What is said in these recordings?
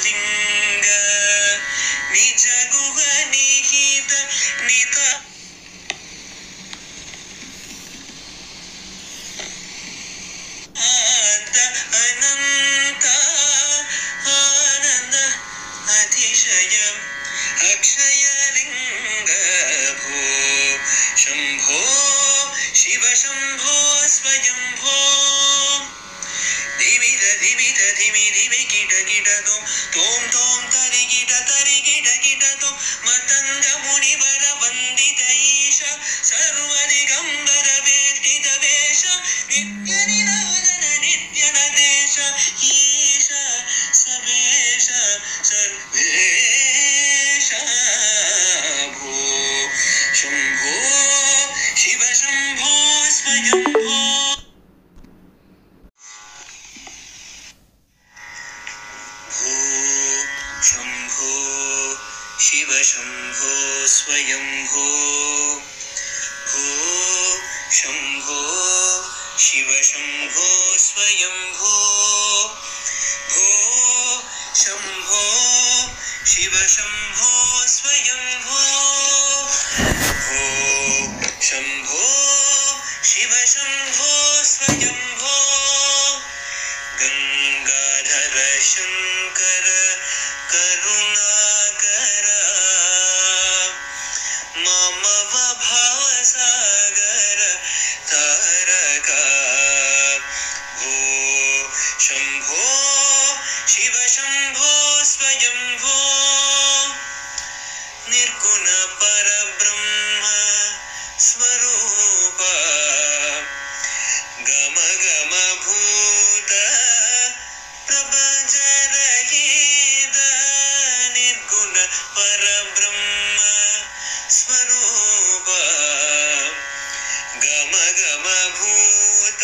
लिंग निज गुह निहित निता अनंत आनंद अतिशयम् अक्षय लिंग भो शंभो शिव शंभो स्वयंभो धिमित धिमित धिमि धिमि कीट कीट तोम तोम तरि कीट तोम मतंग मुनिवर वंदित ईश सर्वदिगंबर वेष्टित वेश नित्य निरोधन नित्य नदेश ईश सवेश सर्वेश भो शंभो शिव शंभो स्वयंभो शंभो शिव शंभो स्वयंभो भो शंभो शिव शंभो स्वयंभो भो शंभो शिव शंभो स्वयंभो भो शंभो शिव शंभो स्वयंभो गंगाधर शंकर करुणाकर ममव भावसागर तारका भो शंभो शिव शंभो स्वयंभो निर्गुण परब्रह्म स्वरूप गम गम भूत प्रपंच रहित निर्गुण परब्रह्म स्वरूप गम गम भूत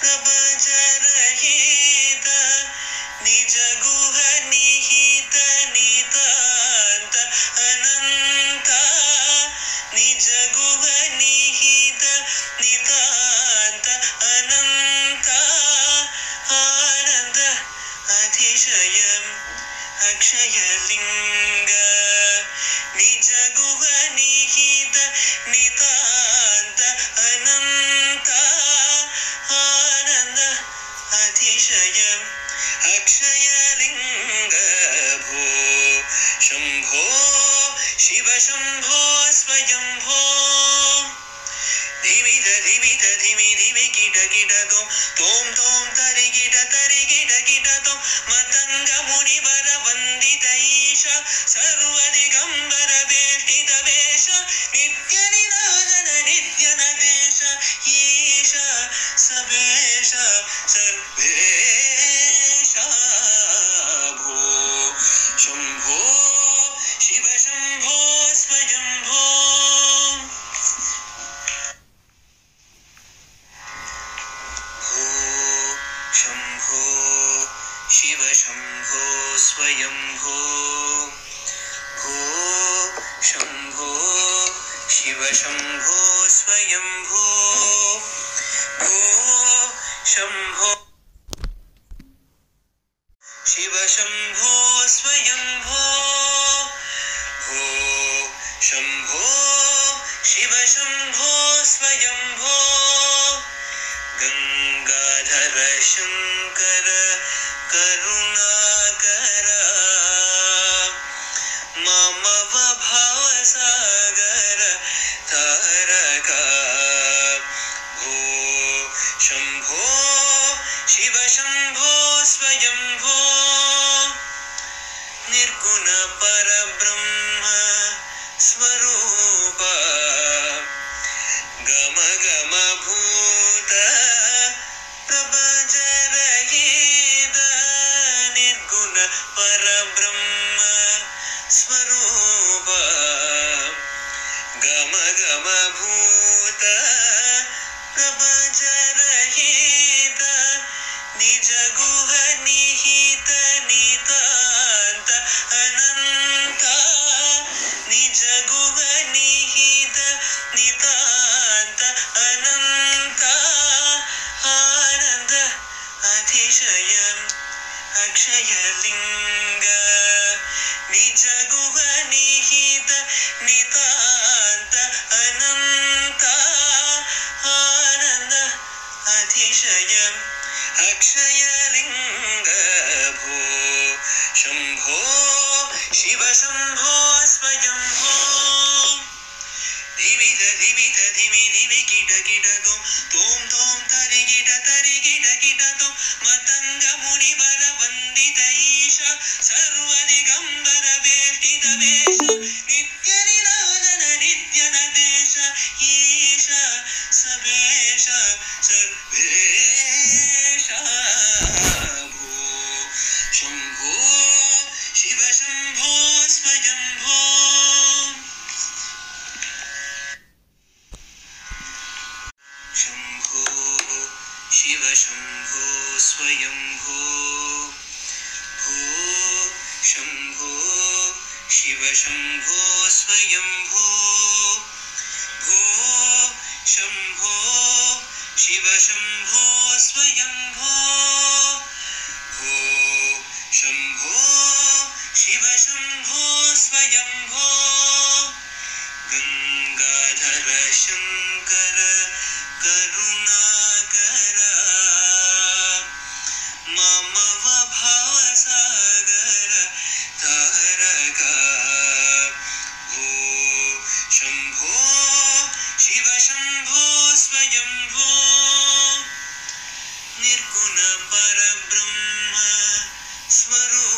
प्रपंच रहित निज गुह निहित नितांत अनंत निज गुह निहित नितांत अनंत आनंद अतिशयम् अक्षय लिंग निज गुह निहित नितांत अनंत आनंद अतिशयम् अक्षय लिंग भो शंभो शिव शंभो स्वयंभो धिमित धिमित धिमि धिमि कीट तोम तोम तरि कीट तोम मतंग मुनिवर वंदित ईश सर्वदिगंबर वेष्टित वेश नित्य निरोधन नित्य नदेश ईश सवेश सर्वेश भो शंभो शिव शंभो स्वयंभो शंभो शिव शंभो स्वयंभो भो शंभो शिव शंभो स्वयंभो भो शंभो शिव शंभो स्वयंभो भो शंभो शिव शंभो स्वयंभो गंगाधर शंकर करुणाकर ममव भावसागर तारका भो शंभो शिव शंभो स्वयंभो निर्गुण परब्रह्म स्वरूप गम गम भूत प्रपंच रहित निर्गुण परब्रह्म स्वरूप गम गम भूत प्रपंच रहित निज गुह निहित नितांत अनंत निज गुह निहित नितांत अनंत आनंद अतिशयम् अक्षयलिङ्ग निज गुह निहित नितान्त अनन्त आनन्द अतिशय अक्षयलिङ्ग भो शम्भो शिव शम्भो स्वयम्भो धिमिध धिमिध धिमि धिमि किट किट तोम तोम तरि किट तोम मतंग मुनिवर वंदित ईश सर्वदिगंबर वेष्टित वेश नित्य निराजन नित्य नदेश ईश सबेश सर्वेश भो शंभो शिव शंभो स्वयंभो शंभो शिव शंभो स्वयंभो भो शंभो शिव शंभो स्वयंभो भो शंभो शिव शंभो स्वयंभो भो शंभो शिव शंभो स्वयंभो गंगाधर शंकर करुणाकर मम भवसागर तारक भो शंभो शिव शंभो स्वयंभो निर्गुण परब्रह्म स्वरूप